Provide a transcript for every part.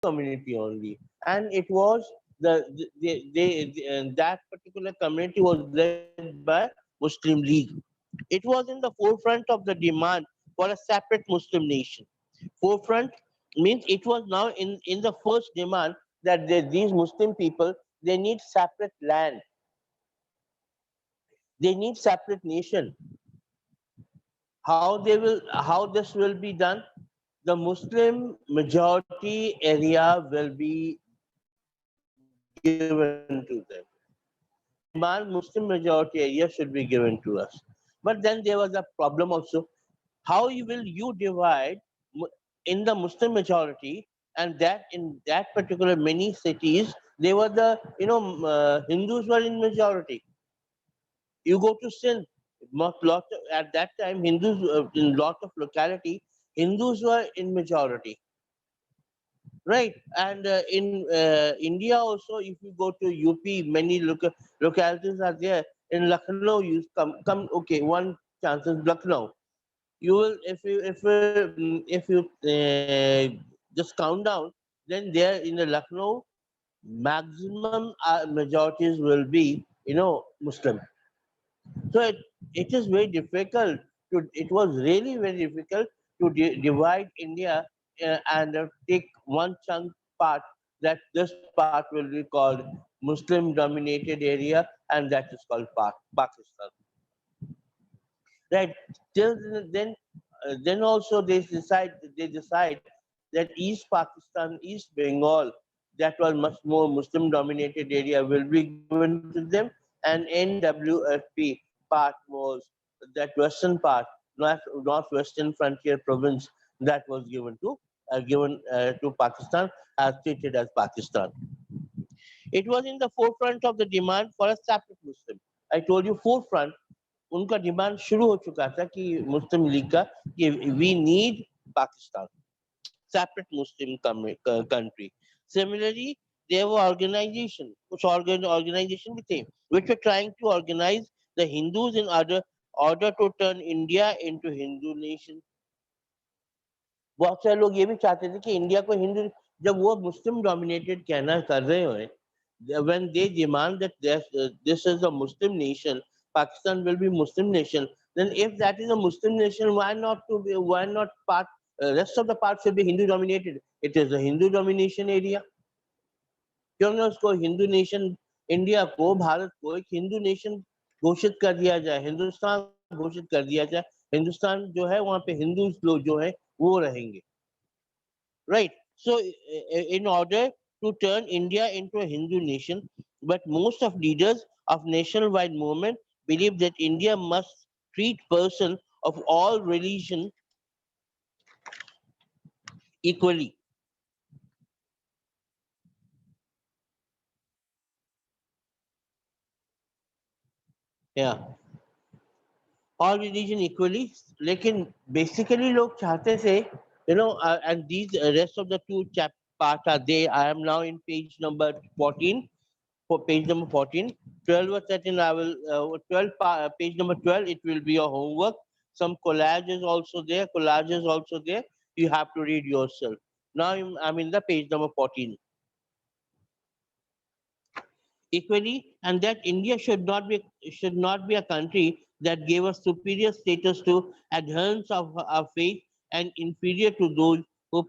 community only, and it was that particular community was led by Muslim League. It was in the forefront of the demand for a separate Muslim nation. Forefront means it was now in the first demand that these Muslim people, they need separate land, they need separate nation. How this will be done? The Muslim majority area will be given to them. They demand Muslim majority area should be given to us. But then there was a problem also. How will you divide in the Muslim majority, and that in that particular many cities they were the Hindus were in majority. You go to Sindh, at that time Hindus in lot of locality Hindus were in majority, right? And in India also, if you go to UP, many localities are there. In Lucknow, you come okay. One chance is Lucknow. You will if you just count down, then there in the Lucknow, maximum majorities will be Muslim. So it is very difficult it was really very difficult to divide India and take one chunk part, that this part will be called Muslim dominated area, and that is called Pakistan. Right. Till then also they decide that East Pakistan, East Bengal, that was much more Muslim dominated area, will be given to them, and NWFP part was that western part, northwestern frontier province, that was given to Pakistan, as treated as Pakistan. It was in the forefront of the demand for a separate Muslim. I told you forefront, उनका demand शुरू हो चुका था कि मुस्लिम लीग का कि we need Pakistan, separate Muslim country. Similarly, there were कुछ organization भी थे, which were trying to organize the Hindus in order to turn India into Hindu nation. बहुत सारे लोग ये भी चाहते थे कि इंडिया को हिंदू, जब वो मुस्लिम डोमिनेटेड कहना कर रहे हो, when they demand that this is a Muslim nation, Pakistan will be Muslim nation. Then, if that is a Muslim nation, why not part? Rest of the part should be Hindu dominated. It is a Hindu domination area. क्यों ना उसको Hindu nation, India को, भारत को एक Hindu nation घोषित कर दिया जाए, हिंदुस्तान घोषित कर दिया जाए. हिंदुस्तान जो है वहाँ पे हिंदू लोग जो है वो रहेंगे, right? So, in order to turn India into a Hindu nation, but most of leaders of nationwide movement believe that India must treat person of all religion equally. Yeah, all religion equally. लेकिन basically लोग चाहते थे, and these rest of the two chap part are there. I am now in page number 14. For page number 14, 12 was set in, I will page number 12, it will be your homework. Some collage is also there, collage is also there, you have to read yourself. Now I'm in the page number 14. Equally, and that India should not be a country that gave a superior status to adherents of our faith and inferior to those who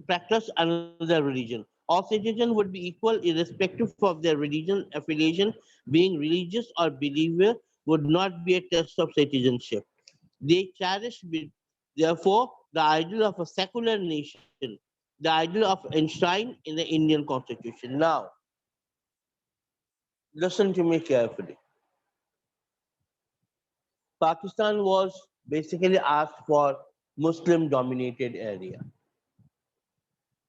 practice another religion. All citizens would be equal irrespective of their religion affiliation. Being religious or believer would not be a test of citizenship. They cherish, therefore, the ideal of a secular nation, the ideal of enshrined in the Indian Constitution. Now, listen to me carefully. Pakistan was basically asked for Muslim dominated area.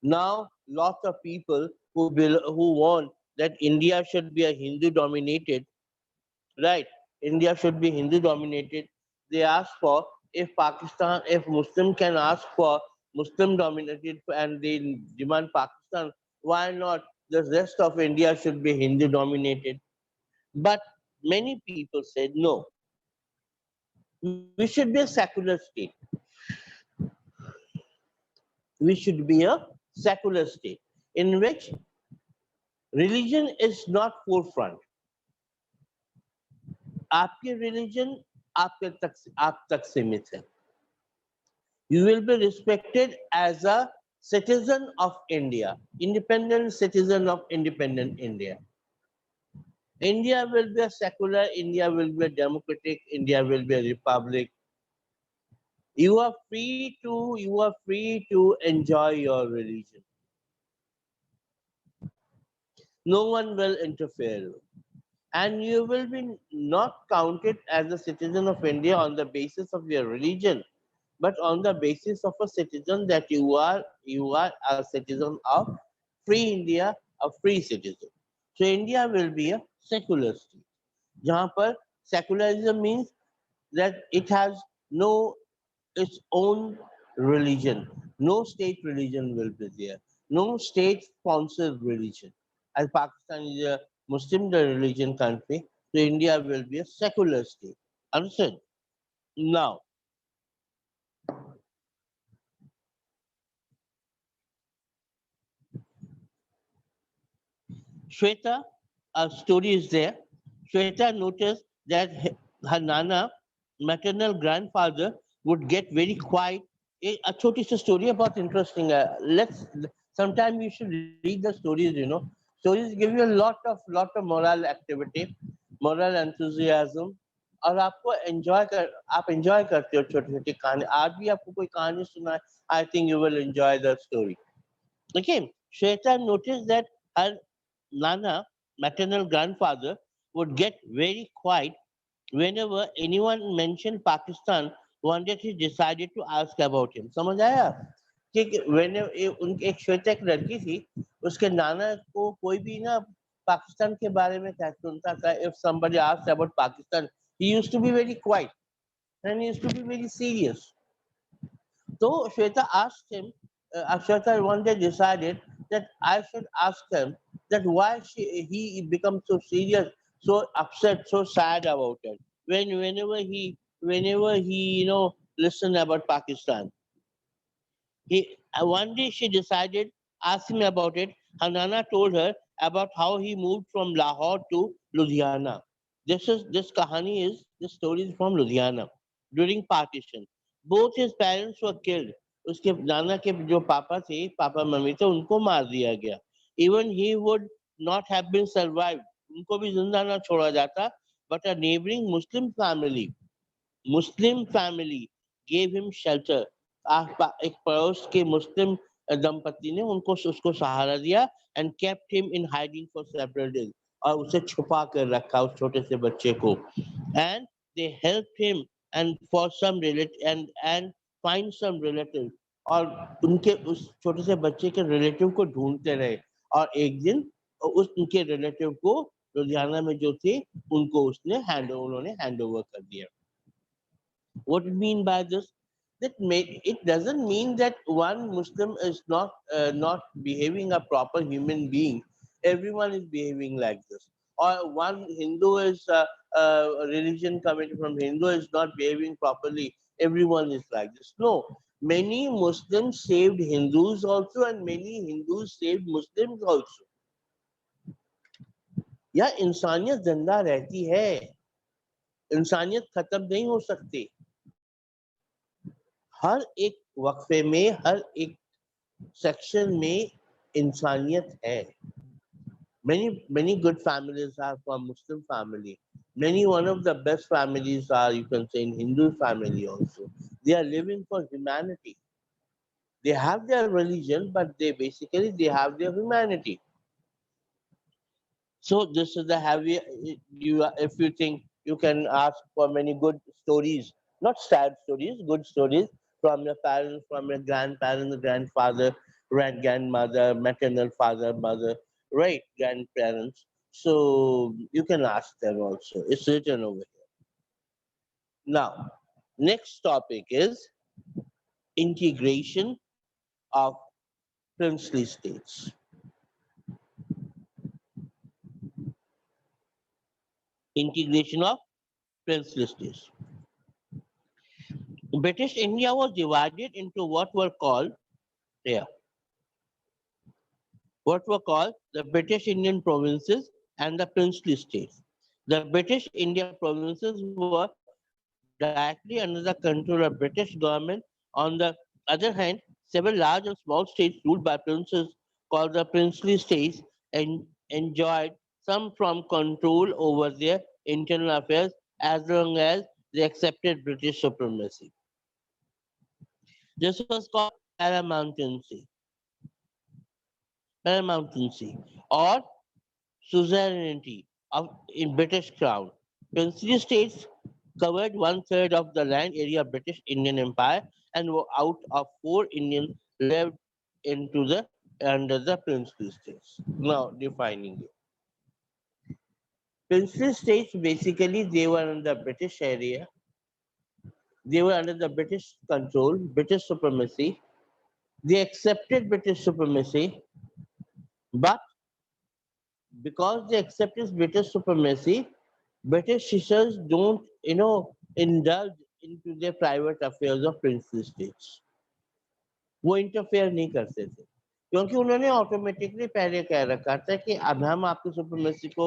Now, lots of people who want that India should be a Hindu dominated, right? India should be Hindu dominated. They ask for, if Muslim can ask for Muslim dominated and they demand Pakistan, why not the rest of India should be Hindu dominated? But many people said no, we should be a secular state. we should be a secular state in which religion is not forefront. आपकी religion आप तक सीमित है. You will be respected as a citizen of India, independent citizen of independent India. India will be a secular, India will be a democratic, India will be a republic. You are free to enjoy your religion. No one will interfere. And you will be not counted as a citizen of India on the basis of your religion, but on the basis of a citizen that you are a citizen of free India, a free citizen. So India will be a secular state. जहाँ पर secularism means that it has no its own religion. No state religion will be there. No state sponsored religion. As Pakistan is a Muslim religion country, so India will be a secular state. Understand? Now, Shweta, a story is there. Shweta noticed that her Nana, maternal grandfather, would get very quiet. A छोटी सी story about interesting. Let's sometime you should read the stories. Stories give you a lot of moral activity, moral enthusiasm, और आपको आप enjoy करते हो छोटी छोटी कहानी. आज भी आपको कोई कहानी सुनाए, I think you will enjoy the story. Okay, Shweta noticed that her Nana, maternal grandfather, would get very quiet whenever anyone mentioned Pakistan. One day she decided to ask about him. समझ आया कि उनकी एक श्वेता एक लड़की थी, उसके नाना को कोई भी ना पाकिस्तान के बारे में क्या सुनता था. If somebody asked about Pakistan, he used to be very quiet and he used to be very serious. So Shweta asked him, Shweta one day decided that I should ask him that why he becomes so serious, so upset, so sad about it. Whenever he listen about Pakistan. One day she decided, ask him about it. Her Nana told her about how he moved from Lahore to Ludhiana. This story is from Ludhiana during partition. Both his parents were killed. उसके नाना के जो पापा थे, papa mummy थे, उनको मार दिया गया. Even he would not have been survived. उनको भी जिंदा ना छोड़ा जाता. But a neighboring Muslim family gave him shelter. एक पड़ोस के मुस्लिम दंपति ने उसको सहारा दिया and kept him in hiding for several days. और उसे छुपा कर रखा उस छोटे से बच्चे को. And they helped him and for some relative and find some relative. और उनके उस छोटे से बच्चे के रिलेटिव को ढूंढते रहे. और एक दिन उनके रिलेटिव को लुधियाना में जो थे उनको उन्होंने हैंड ओवर कर दिया. What it mean by this? It doesn't mean that one Muslim is not behaving a proper human being. Everyone is behaving like this. Or one Hindu is religion coming from Hindu is not behaving properly. Everyone is like this. No, many Muslims saved Hindus also, and many Hindus saved Muslims also. या इंसानियत जिंदा रहती है, इंसानियत खत्म नहीं हो सकती. हर एक वक्फे में, हर एक सेक्शन में इंसानियत है. Many good families are from Muslim family. One of the best families are, you can say, in Hindu family also. They are living for humanity. They have their religion, but they have their humanity. So this is the heavy. If you think you can ask for many good stories, not sad stories, good stories from your parents, from your grandparents, grandfather, grandmother, maternal father, mother, right, grandparents. So you can ask them also. It's written over here. Now, next topic is integration of princely states. Integration of princely states. British India was divided into what were called here, what were called the British Indian provinces and the princely states. The British India provinces were directly under the control of British government. On the other hand, several large and small states ruled by princes called the princely states and enjoyed some from control over their internal affairs as long as they accepted British supremacy. This was called paramountcy, or suzerainty of in British Crown. Princely states covered one third of the land area of British Indian Empire, and were out of four Indian lived into the under the princely states. Now defining it. Princely states basically they were in the British area. They were under the British control, British supremacy. They accepted British supremacy, but because they accepted British supremacy, British citizens don't, indulge into their private affairs of princely states. वो interfere नहीं करते थे क्योंकि उन्होंने automatically पहले कह रखा था कि अब हम आपकी सुप्रीमेसी को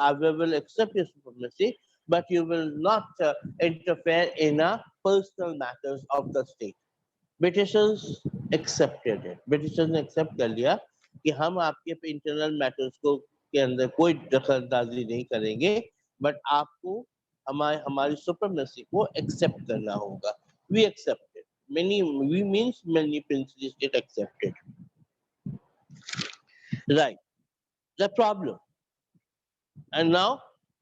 I will accept your supremacy but you will not interfere in a personal matters of the state Britishers accepted it Britishers ने एक्सेप्ट कर लिया कि हम आपके इंटरनल मैटर्स को के अंदर कोई दखलंदाजी नहीं करेंगे बट आपको हमारी हमारी सुप्रीमेसी को एक्सेप्ट करना होगा we accepted many we means many princely state accepted right the problem and now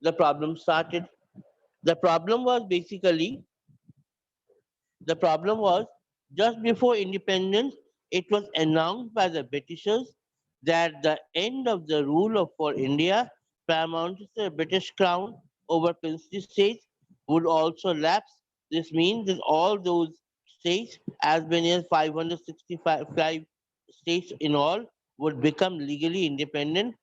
the problem started the problem was basically the problem was just before independence, it was announced by the Britishers that the end of the rule of for India, paramount to the British crown over princely states, would also lapse. This means that all those states, as many as 565 states in all, would become legally independent.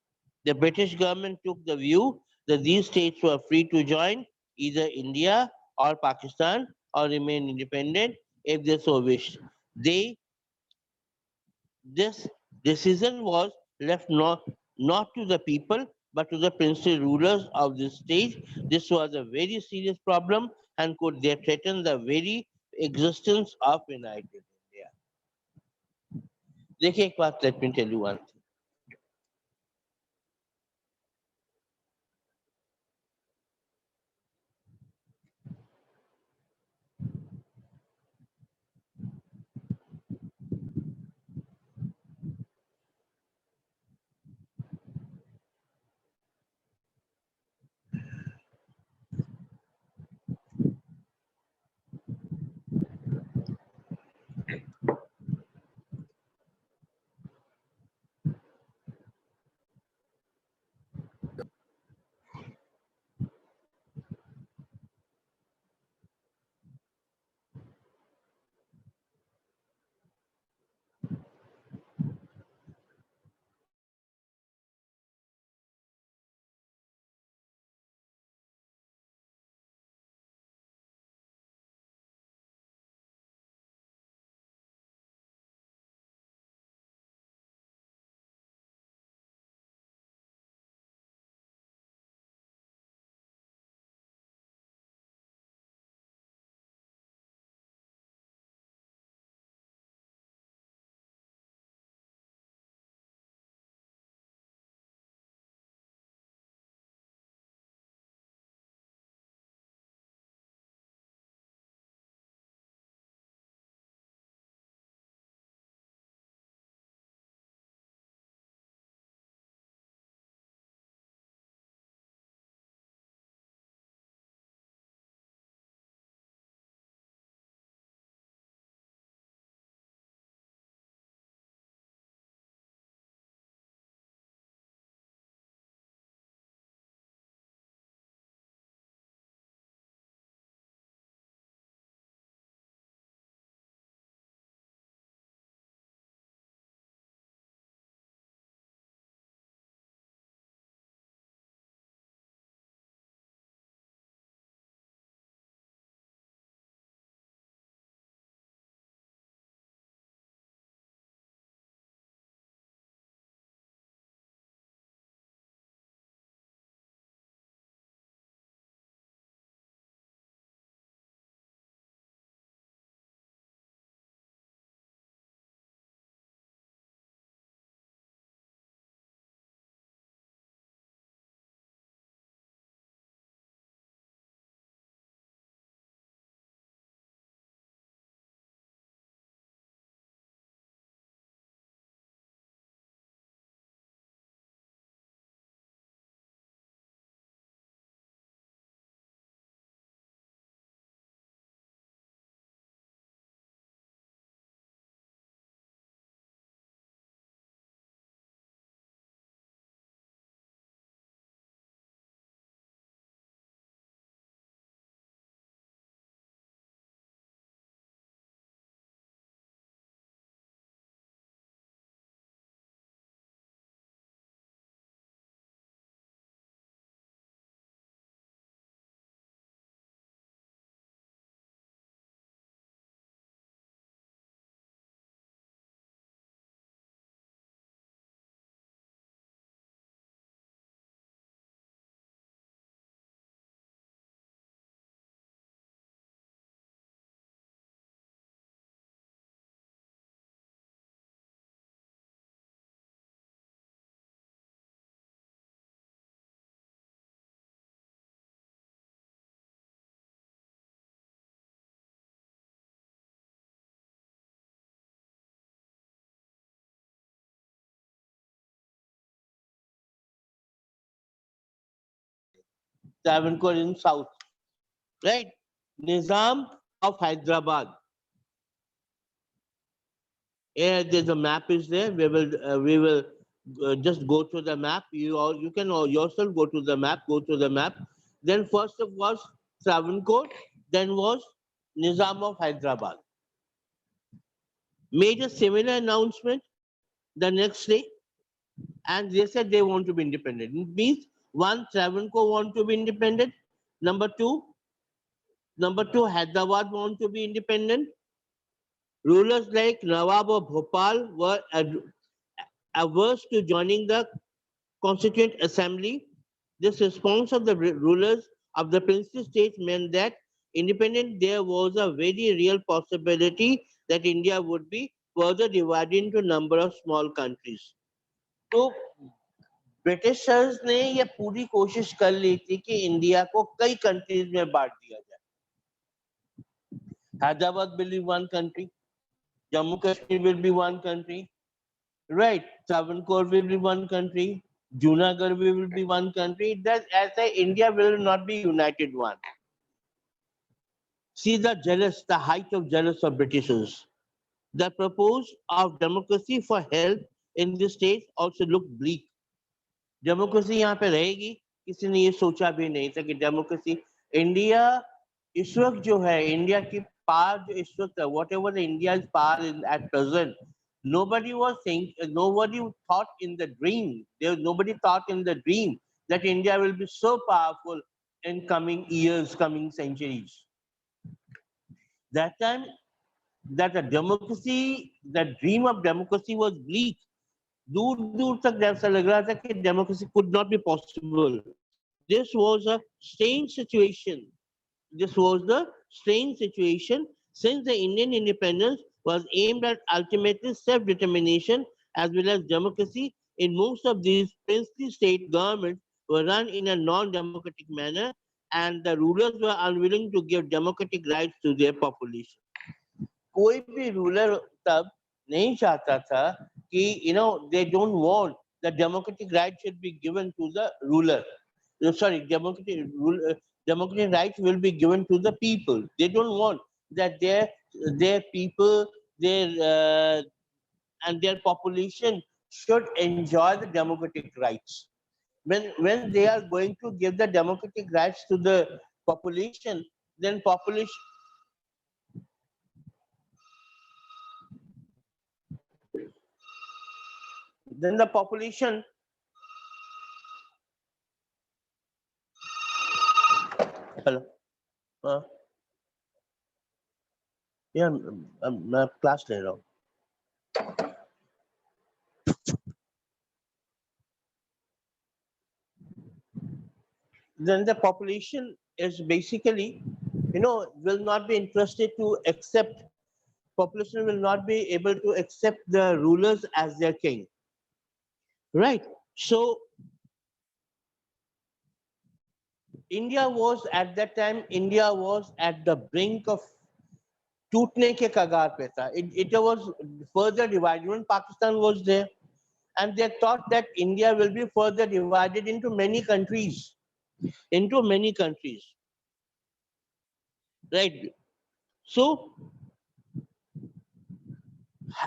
The British government took the view that these states were free to join either India or Pakistan or remain independent if they so wished. They this decision was left not to the people but to the princely rulers of the state. This was a very serious problem and could they threaten the very existence of United India. देखिए एक बात let me tell you one thing. Travancore in south, right? Nizam of Hyderabad. Yeah, there's a map is there. We will just go to the map. You can all yourself go to the map. Go to the map. Then first was Travancore. Then was Nizam of Hyderabad. Made a similar announcement the next day, and they said they want to be independent. It means one, Travancore want to be independent. Number two, Hyderabad want to be independent. Rulers like Nawab of Bhopal were averse to joining the Constituent Assembly. This response of the rulers of the princely states meant that independent there was a very real possibility that India would be further divided into a number of small countries. तो Britishers ने ये पूरी कोशिश कर ली थी कि India को कई कंट्रीज में बांट दिया जाए. Hyderabad will be one country, Jammu Kashmir will be one country, right? Travancore will be one country, Junagadh will be one country. That as a India will not be united one. See the height of jealous of Britishers. The proposal of democracy for health in the states also looked bleak. Democracy यहाँ पे रहेगी, किसी ने ये सोचा भी नहीं था कि डेमोक्रेसी इंडिया इस वक्त जो है, इंडिया की पावर जो इस वक्त है, what ever India is power at present, nobody was saying, nobody thought in the dream, nobody thought in the dream that India will be so powerful in coming years, coming centuries. That time, that the democracy, the dream of democracy was bleak. दूर दूर तक ऐसा लग रहा था कि democracy could not be possible. This was a strange situation. This was the strange situation since the Indian independence was aimed at ultimately self-determination as well as democracy. In most of these princely state governments were run in a non-democratic manner, and the rulers were unwilling to give democratic rights to their population. कोई भी ruler तब नहीं चाहता था कि they don't want the democratic right should be given to the ruler. Sorry, democratic rights will be given to the people. They don't want that their people, and their population should enjoy the democratic rights. When they are going to give the democratic rights to the population, then the population hello yeah, मैं class ले रहा हूँ. Then the population is basically, will not be interested to accept, population will not be able to accept the rulers as their king, right? So India was at that time, India was at the brink of टूटने के कगार पे था. It was further divided when Pakistan was there, and they thought that India will be further divided into many countries, right? So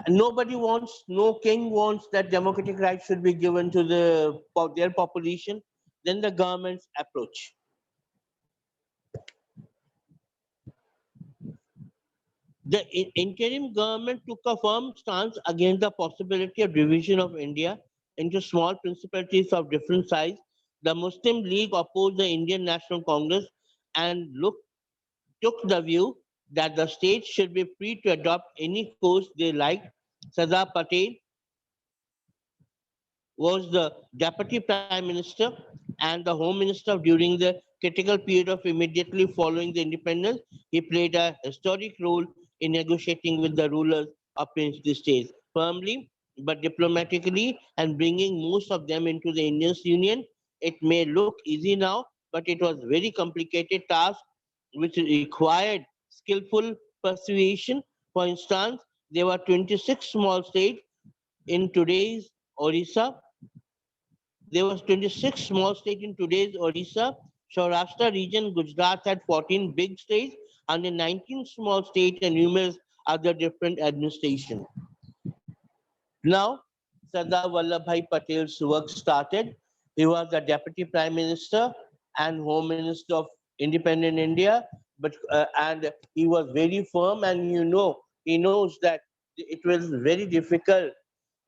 nobody wants, no king wants that democratic rights should be given to their population. Then the government's approach. The interim government took a firm stance against the possibility of division of India into small principalities of different size. The Muslim League opposed the Indian National Congress and took the view that the states should be free to adopt any course they liked. Sardar Patel was the Deputy Prime Minister and the Home Minister during the critical period of immediately following the independence. He played a historic role in negotiating with the rulers of princely states firmly but diplomatically and bringing most of them into the Indian Union. It may look easy now, but it was a very complicated task which required skillful persuasion. For instance, there were 26 small states in today's Orissa. There was 26 small states in today's Orissa. Saurashtra region, Gujarat had 14 big states and 19 small states and numerous other different administration. Now, Sardar Vallabhbhai Patel's work started. He was the Deputy Prime Minister and Home Minister of independent India, but and he was very firm, and he knows that it was very difficult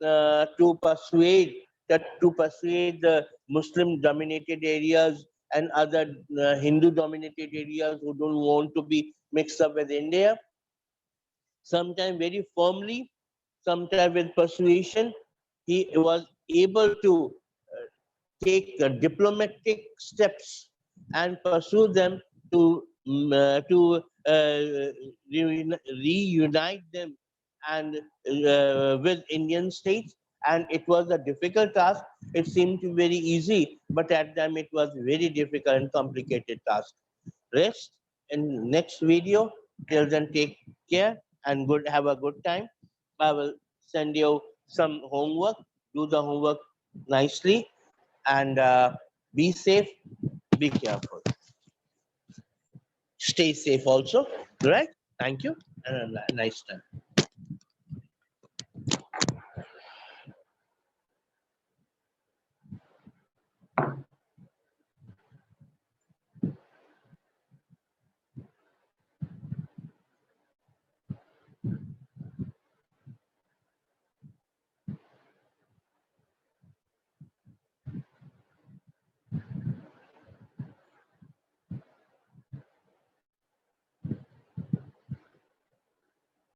to persuade the Muslim dominated areas and other Hindu dominated areas who don't want to be mixed up with India, sometimes very firmly, sometimes with persuasion. He was able to take diplomatic steps and pursue them to reunite them and with Indian states. And it was a difficult task. It seemed to be very easy, but at time it was very difficult and complicated task. Rest in next video. Till then, take care and have a good time. I will send you some homework. Do the homework nicely and be safe. Be careful. Stay safe also. Right? Thank you and a nice time.